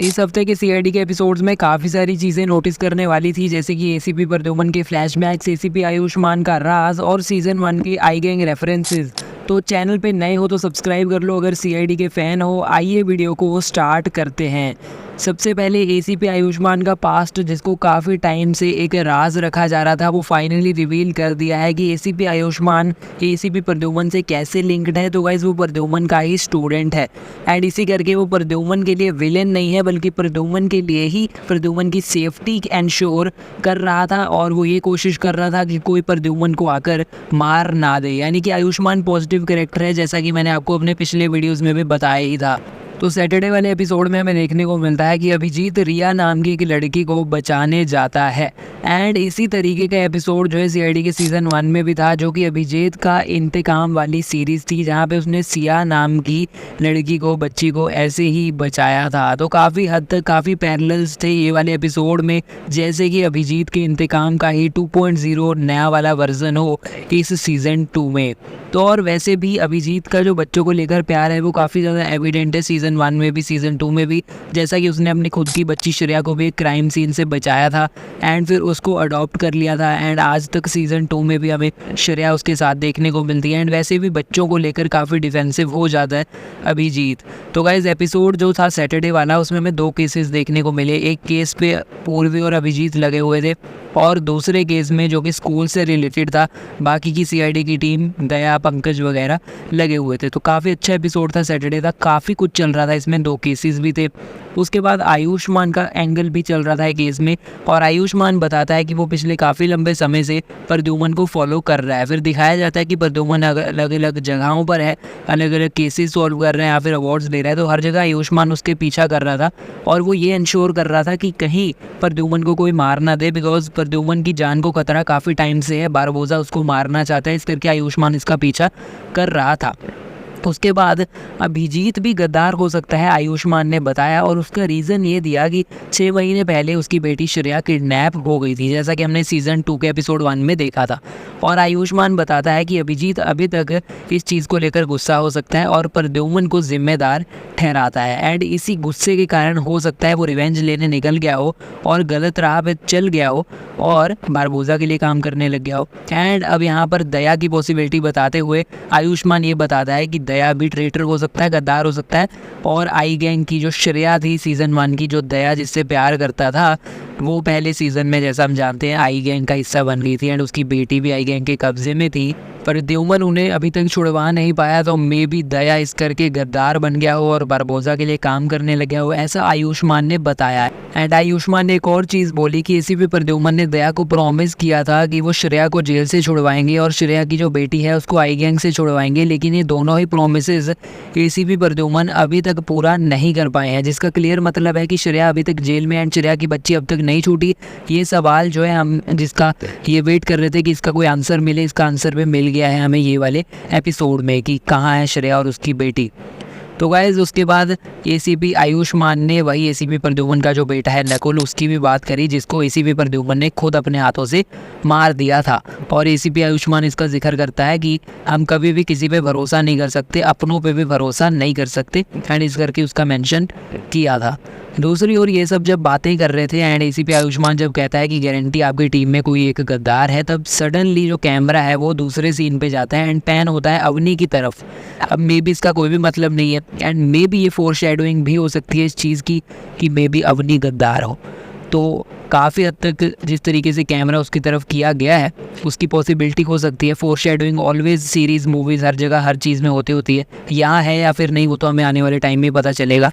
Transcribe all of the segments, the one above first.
इस हफ्ते के सीआईडी के एपिसोड्स में काफ़ी सारी चीज़ें नोटिस करने वाली थी, जैसे कि एसीपी प्रद्युमन के फ्लैशबैक्स, एसीपी आयुष्मान का राज और सीजन 1 की आई गैंग रेफरेंसेस। तो चैनल पे नए हो तो सब्सक्राइब कर लो अगर सीआईडी के फ़ैन हो। आइए वीडियो को स्टार्ट करते हैं। सबसे पहले एसीपी आयुष्मान का पास्ट, जिसको काफ़ी टाइम से एक राज रखा जा रहा था, वो फाइनली रिवील कर दिया है कि एसीपी आयुष्मान एसीपी प्रद्युमन से कैसे लिंक्ड है। तो गाइस वो प्रद्युमन का ही स्टूडेंट है एंड इसी करके वो प्रद्युमन के लिए विलेन नहीं है, बल्कि प्रद्युमन के लिए ही प्रद्युमन की सेफ्टी एंश्योर कर रहा था और वो ये कोशिश कर रहा था कि कोई प्रद्युमन को आकर मार ना दे। यानी कि आयुष्मान पॉजिटिव कैरेक्टर है, जैसा कि मैंने आपको अपने पिछले वीडियोज़ में भी बताया ही था। तो सैटरडे वाले एपिसोड में हमें देखने को मिलता है कि अभिजीत रिया नाम की एक लड़की को बचाने जाता है एंड इसी तरीके का एपिसोड जो है सीआईडी के सीज़न 1 में भी था, जो कि अभिजीत का इंतकाम वाली सीरीज़ थी, जहाँ पे उसने सिया नाम की लड़की को, बच्ची को ऐसे ही बचाया था। तो काफ़ी हद तक काफ़ी पैरेलल्स थे ये वाले एपिसोड में, जैसे कि अभिजीत के इंतकाम का ही 2.0 नया वाला वर्जन हो इस सीज़न 2 में। तो और वैसे भी अभिजीत का जो बच्चों को लेकर प्यार है वो काफ़ी ज़्यादा एविडेंट है सीज़न 1 में भी, सीज़न 2 में भी, जैसा कि उसने अपनी खुद की बच्ची श्रेया को भी एक क्राइम सीन से बचाया था एंड फिर उसको अडॉप्ट कर लिया था एंड आज तक सीज़न 2 में भी हमें श्रेया उसके साथ देखने को मिलती है एंड वैसे भी बच्चों को लेकर काफ़ी डिफेंसिव हो जाता है अभिजीत। तो गाइस एपिसोड जो था सैटरडे वाला, उसमें हमें 2 केसेस देखने को मिले। एक केस पे पूर्वी और अभिजीत लगे हुए थे और दूसरे केस में जो कि स्कूल से रिलेटेड था, बाकी की सीआईडी की टीम, दया, पंकज वगैरह लगे हुए थे। तो काफ़ी अच्छा एपिसोड था सैटरडे का, काफ़ी कुछ चल रहा था इसमें, 2 केसेस भी थे। उसके बाद आयुष्मान का एंगल भी चल रहा था केस में और आयुष्मान बताता है कि वो पिछले काफ़ी लंबे समय से प्रद्युमन को फॉलो कर रहा है। फिर दिखाया जाता है कि प्रद्युमन अलग अलग जगहों पर है, अलग अलग केसेस सॉल्व कर रहे हैं या फिर अवार्ड्स ले रहा है, तो हर जगह आयुष्मान उसके पीछा कर रहा था और वो ये इंश्योर कर रहा था कि कहीं प्रद्युमन को कोई मार ना दे, बिकॉज प्रद्युमन की जान को खतरा काफ़ी टाइम से है, बारबोजा उसको मारना चाहता है, इस करके आयुष्मान इसका पीछा कर रहा था। उसके बाद अभिजीत भी गद्दार हो सकता है, आयुष्मान ने बताया, और उसका रीज़न ये दिया कि 6 महीने पहले उसकी बेटी श्रेया किडनैप हो गई थी, जैसा कि हमने सीज़न 2 के एपिसोड 1 में देखा था। और आयुष्मान बताता है कि अभिजीत अभी तक इस चीज़ को लेकर गुस्सा हो सकता है और प्रद्युमन को जिम्मेदार ठहराता है एंड इसी गुस्से के कारण हो सकता है वो रिवेंज लेने निकल गया हो और गलत राह पे चल गया हो और बारबोजा के लिए काम करने लग गया हो। एंड अब यहाँ पर दया की पॉसिबिलिटी बताते हुए आयुष्मान ये बताता है कि दया भी ट्रेटर हो सकता है, गद्दार हो सकता है, और आई गैंग की जो श्रेया थी सीज़न 1 की, जो दया जिससे प्यार करता था, वो पहले सीज़न में जैसा हम जानते हैं आई गैंग का हिस्सा बन गई थी एंड उसकी बेटी भी आई गैंग के कब्जे में थी। प्रद्युमन उन्हें अभी तक छुड़वा नहीं पाया, तो मे भी दया इस करके गद्दार बन गया हो और बारबोजा के लिए काम करने लग गया हो, ऐसा आयुष्मान ने बताया है। एंड आयुष्मान ने एक और चीज़ बोली कि एसीपी प्रद्युमन ने दया को प्रॉमिस किया था कि वो श्रेया को जेल से छुड़वाएंगे और श्रेया की जो बेटी है उसको आई गैंग से छुड़वाएंगे, लेकिन ये दोनों ही प्रॉमिसेस एसीपी प्रद्युमन अभी तक पूरा नहीं कर पाए हैं, जिसका क्लियर मतलब है कि श्रेया अभी तक जेल में एंड श्रेया की बच्ची अब तक नहीं छूटी। ये सवाल जो है हम जिसका ये वेट कर रहे थे कि इसका कोई आंसर मिले, इसका आंसर भी मिल गया है हमें ये वाले एपिसोड में कि कहाँ है श्रेया और उसकी बेटी। तो गाइज़ उसके बाद एसीपी आयुष्मान ने वही एसीपी प्रद्युमन का जो बेटा है नकुल, उसकी भी बात करी, जिसको एसीपी प्रद्युमन ने खुद अपने हाथों से मार दिया था। और एसीपी आयुष्मान इसका जिक्र करता है कि हम कभी भी किसी पे भरोसा नहीं कर सकते, अपनों पे भी भरोसा नहीं कर सकते एंड इस करके उसका मेंशन किया था। दूसरी ओर ये सब जब बातें कर रहे थे एंड एसीपी आयुष्मान जब कहता है कि गारंटी आपकी टीम में कोई एक गद्दार है, तब सडनली जो कैमरा है वो दूसरे सीन पे जाता है एंड पैन होता है अवनी की तरफ। अब मे बी इसका कोई भी मतलब नहीं है एंड मे बी ये फोरशैडोइंग भी हो सकती है इस चीज़ की कि मे बी अवनी गद्दार हो। तो काफ़ी हद तक जिस तरीके से कैमरा उसकी तरफ किया गया है उसकी पॉसिबिलिटी हो सकती है। फोरशैडोइंग ऑलवेज सीरीज़, मूवीज़, हर जगह हर चीज़ में होती है, यहाँ है या फिर नहीं वो तो हमें आने वाले टाइम में पता चलेगा।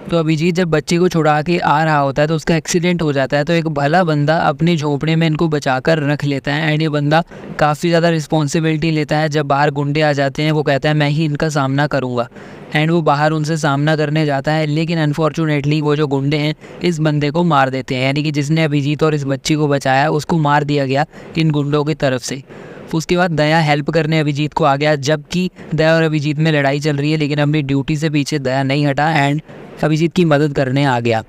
तो अभिजीत जब बच्चे को छुड़ा के आ रहा होता है तो उसका एक्सीडेंट हो जाता है, तो एक भला बंदा अपने झोंपड़े में इनको बचाकर रख लेता है एंड ये बंदा काफ़ी ज़्यादा रिस्पॉन्सिबिलिटी लेता है। जब बाहर गुंडे आ जाते हैं वो कहता है मैं ही इनका सामना करूँगा एंड वो बाहर उनसे सामना करने जाता है, लेकिन अनफॉर्चुनेटली वो जो गुंडे हैं इस बंदे को मार देते हैं, यानी कि जिसने अभिजीत और इस बच्ची को बचाया उसको मार दिया गया इन गुंडों की तरफ से। उसके बाद दया हेल्प करने अभिजीत को आ गया, जबकि दया और अभिजीत में लड़ाई चल रही है, लेकिन अपनी ड्यूटी से पीछे दया नहीं हटा एंड अभिजीत की मदद करने आ गया।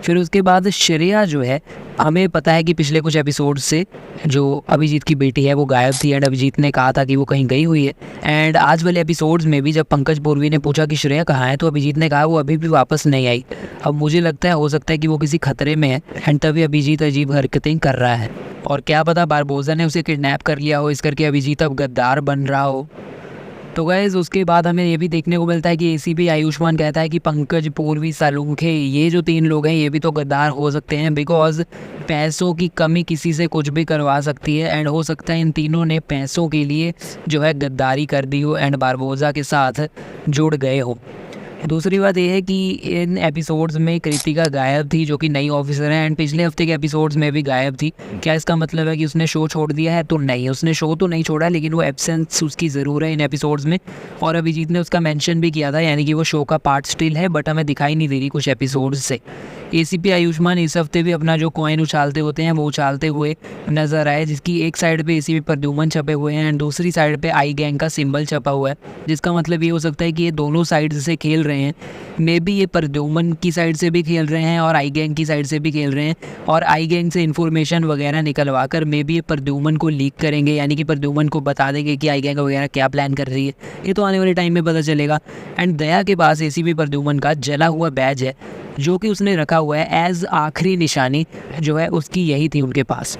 फिर उसके बाद श्रेया जो है, हमें पता है कि पिछले कुछ एपिसोड से जो अभिजीत की बेटी है वो गायब थी एंड अभिजीत ने कहा था कि वो कहीं गई हुई है। एंड आज वाले एपिसोड्स में भी जब पंकज बोरवी ने पूछा कि श्रेया कहाँ है, तो अभिजीत ने कहा वो अभी भी वापस नहीं आई। अब मुझे लगता है हो सकता है कि वो किसी खतरे में है एंड तभी अभिजीत अजीब हरकतें कर रहा है, और क्या पता बारबोसा ने उसे किडनैप कर लिया हो, इस करके अभिजीत अब गद्दार बन रहा हो। तो गाइस उसके बाद हमें ये भी देखने को मिलता है कि एसीपी आयुष्मान कहता है कि पंकज, पूर्वी, सालुंखे, ये जो 3 लोग हैं ये भी तो गद्दार हो सकते हैं, बिकॉज पैसों की कमी किसी से कुछ भी करवा सकती है एंड हो सकता है इन तीनों ने पैसों के लिए जो है गद्दारी कर दी हो एंड बारबोसा के साथ जुड़ गए हो। दूसरी बात यह है कि इन एपिसोड्स में कृतिका गायब थी, जो कि नई ऑफिसर है एंड पिछले हफ्ते के एपिसोड्स में भी गायब थी। क्या इसका मतलब है कि उसने शो छोड़ दिया है? तो नहीं, उसने शो तो नहीं छोड़ा, लेकिन वो एब्सेंस उसकी ज़रूर है इन एपिसोड्स में, और अभिजीत ने उसका मेंशन भी किया था, यानी कि वो शो का पार्ट स्टिल है, बट हमें दिखाई नहीं दे रही कुछ एपिसोड्स से। एसीपी आयुष्मान इस हफ्ते भी अपना जो कॉइन उछालते होते हैं वो उछालते हुए नजर आए, जिसकी एक साइड पे एसीपी प्रद्युमन छपे हुए हैं एंड दूसरी साइड पे आई गैंग का सिंबल छपा हुआ है, जिसका मतलब ये हो सकता है कि ये दोनों साइड से खेल रहे हैं। मे बी ये प्रद्युमन की साइड से भी खेल रहे हैं और आई गैंग की साइड से भी खेल रहे हैं, और आई गैंग से इन्फॉर्मेशन वगैरह निकलवा कर मे बी ये प्रद्युमन को लीक करेंगे, यानी कि प्रद्युमन को बता देंगे कि आई गैंग वगैरह क्या प्लान कर रही है। ये तो आने वाले टाइम में पता चलेगा। एंड दया के पास एसीपी प्रद्युमन का जला हुआ बैज है, जो कि उसने रखा हुआ है एज आखिरी निशानी, जो है उसकी यही थी उनके पास।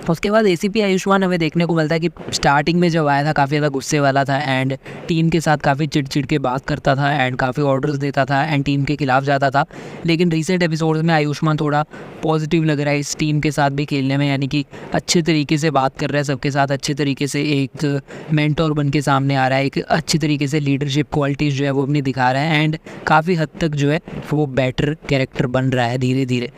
उसके बाद एसीपी आयुष्मान हमें देखने को मिलता है कि स्टार्टिंग में जब आया था काफ़ी ज़्यादा गुस्से वाला था एंड टीम के साथ काफ़ी चिड़चिड़ के बात करता था एंड काफ़ी ऑर्डर्स देता था एंड टीम के खिलाफ जाता था। लेकिन रिसेंट एपिसोड्स में आयुष्मान थोड़ा पॉजिटिव लग रहा है इस टीम के साथ भी खेलने में, यानी कि अच्छे तरीके से बात कर रहा है सबके साथ, अच्छे तरीके से एक मेंटोर बन के सामने आ रहा है, एक अच्छी तरीके से लीडरशिप क्वालिटीज़ जो है वो अपनी दिखा रहा है एंड काफ़ी हद तक जो है वो बेटर कैरेक्टर बन रहा है धीरे धीरे।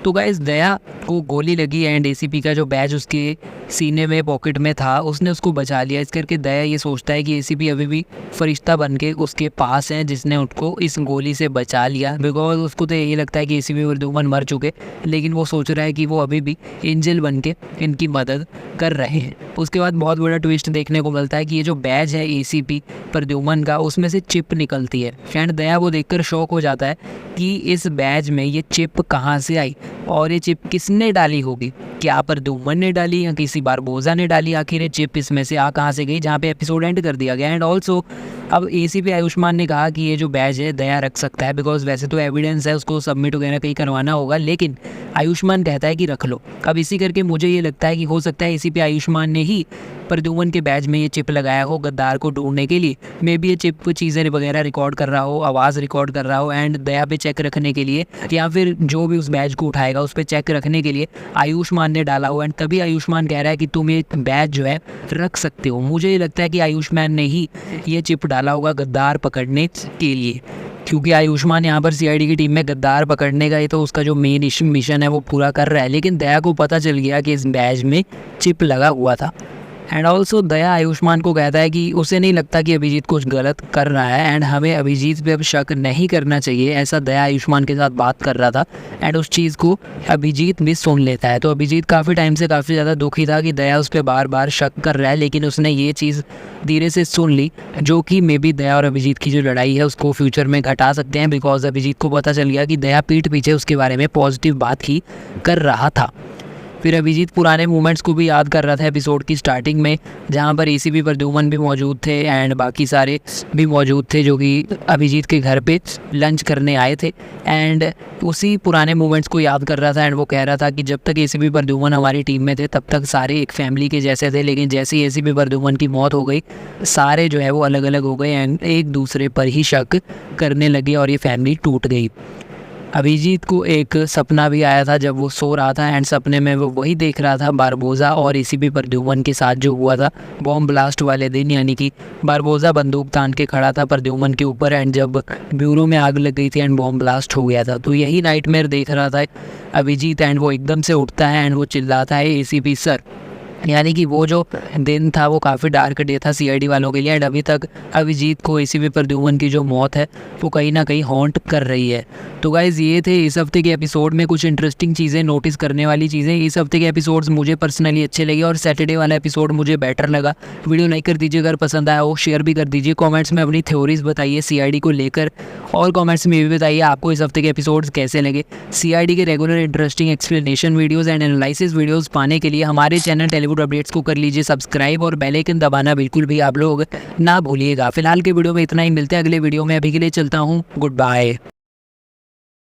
तो गाइस दया को गोली लगी एंड एसीपी का जो बैज उसके सीने में पॉकेट में था उसने उसको बचा लिया, इस करके दया ये सोचता है कि एसीपी अभी भी फरिश्ता बन के उसके पास है जिसने उसको इस गोली से बचा लिया, बिकॉज उसको तो यही लगता है कि एसीपी प्रद्युमन मर चुके, लेकिन वो सोच रहा है कि वो अभी भी एंजल बन के इनकी मदद कर रहे हैं। उसके बाद बहुत बड़ा ट्विस्ट देखने को मिलता है कि ये जो बैज है एसीपी प्रद्युमन का उसमें से चिप निकलती है एंड दया वो देखकर शॉक हो जाता है कि इस बैज में ये चिप कहाँ से आई और ये चिप किसने डाली होगी, क्या प्रद्युमन ने डाली या किसी बारबोसा ने डाली, आखिर ये चिप इसमें से आ कहाँ से गई, जहाँ पे एपिसोड एंड कर दिया गया। एंड ऑल्सो अब एसीपी आयुष्मान ने कहा कि ये जो बैज है दया रख सकता है, बिकॉज वैसे तो एविडेंस है उसको सबमिट वगैरह कहीं करवाना होगा, लेकिन आयुष्मान कहता है कि रख लो। अब इसी करके मुझे ये लगता है कि हो सकता है एसीपी आयुष्मान ने ही प्रद्युमन के बैज में ये चिप लगाया हो गद्दार को ढूंढने के लिए। मे बी ये चिप चीज़ें वगैरह रिकॉर्ड कर रहा हो, आवाज़ रिकॉर्ड कर रहा हो एंड दया पे चेक रखने के लिए, या फिर जो भी उस बैज को उठाएगा उस पर चेक रखने के लिए आयुष्मान ने डाला हो एंड तभी आयुष्मान कह रहा है कि तुम ये बैज जो है रख सकते हो। मुझे ये लगता है कि आयुष्मान ने ही ये चिप डाला होगा गद्दार पकड़ने के लिए, क्योंकि आयुष्मान यहाँ पर सीआईडी की टीम में गद्दार पकड़ने का ही तो उसका जो मेन मिशन है वो पूरा कर रहा है, लेकिन दया को पता चल गया कि इस बैज में चिप लगा हुआ था। एंड ऑल्सो दया आयुष्मान को कहता है कि उसे नहीं लगता कि अभिजीत कुछ गलत कर रहा है एंड हमें अभिजीत पे अब शक नहीं करना चाहिए, ऐसा दया आयुष्मान के साथ बात कर रहा था एंड उस चीज़ को अभिजीत भी सुन लेता है। तो अभिजीत काफ़ी टाइम से काफ़ी ज़्यादा दुखी था कि दया उस पर बार बार शक कर रहा है, लेकिन उसने ये चीज़ धीरे से सुन ली, जो कि मे बी दया और अभिजीत की जो लड़ाई है उसको फ्यूचर में घटा सकते हैं, बिकॉज अभिजीत को पता चल गया कि दया पीठ पीछे उसके बारे में पॉजिटिव बात ही कर रहा था। फिर अभिजीत पुराने मोमेंट्स को भी याद कर रहा था एपिसोड की स्टार्टिंग में, जहाँ पर एसीपी प्रद्युमन भी मौजूद थे एंड बाकी सारे भी मौजूद थे जो कि अभिजीत के घर पे लंच करने आए थे एंड उसी पुराने मोमेंट्स को याद कर रहा था एंड वो कह रहा था कि जब तक एसीपी प्रद्युमन हमारी टीम में थे तब तक सारे एक फैमिली के जैसे थे, लेकिन जैसे ही एसीपी प्रद्युमन की मौत हो गई सारे जो है वो अलग अलग हो गए एंड एक दूसरे पर ही शक करने लगे और ये फैमिली टूट गई। अभिजीत को एक सपना भी आया था जब वो सो रहा था एंड सपने में वो वही देख रहा था बारबोसा और एसीपी प्रद्युमन के साथ जो हुआ था बॉम्ब ब्लास्ट वाले दिन, यानी कि बारबोसा बंदूक तान के खड़ा था प्रद्युमन के ऊपर एंड जब ब्यूरो में आग लग गई थी एंड बॉम्ब ब्लास्ट हो गया था, तो यही नाइटमेयर देख रहा था अभिजीत एंड वो एकदम से उठता है एंड वो चिल्लाता है एसीपी सर, यानी कि वो जो दिन था वो काफ़ी डार्क डे था सीआईडी वालों के लिए। एंड अभी तक अभिजीत को एसीपी प्रद्युमन की जो मौत है वो कहीं ना कहीं हॉन्ट कर रही है। तो गाइज़ ये थे इस हफ्ते के एपिसोड में कुछ इंटरेस्टिंग चीज़ें, नोटिस करने वाली चीज़ें। इस हफ्ते के एपिसोड्स मुझे पर्सनली अच्छे लगे और सैटरडे वाला एपिसोड मुझे बेटर लगा। वीडियो लाइक कर दीजिए, अगर पसंद आया हो शेयर भी कर दीजिए। कॉमेंट्स में अपनी थ्योरीज बताइए सीआईडी को लेकर, और कॉमेंट्स में भी बताइए आपको इस हफ्ते के एपिसोड्स कैसे लगे। सीआईडी के regular interesting explanation videos and analysis videos पाने के लिए हमारे चैनल टॉलीवुड अपडेट्स को कर लीजिए सब्सक्राइब और बेल आइकन दबाना बिल्कुल भी आप लोग ना भूलिएगा। फिलहाल के वीडियो में इतना ही, मिलते हैं अगले वीडियो में। अभी के लिए चलता हूँ, गुड बाय।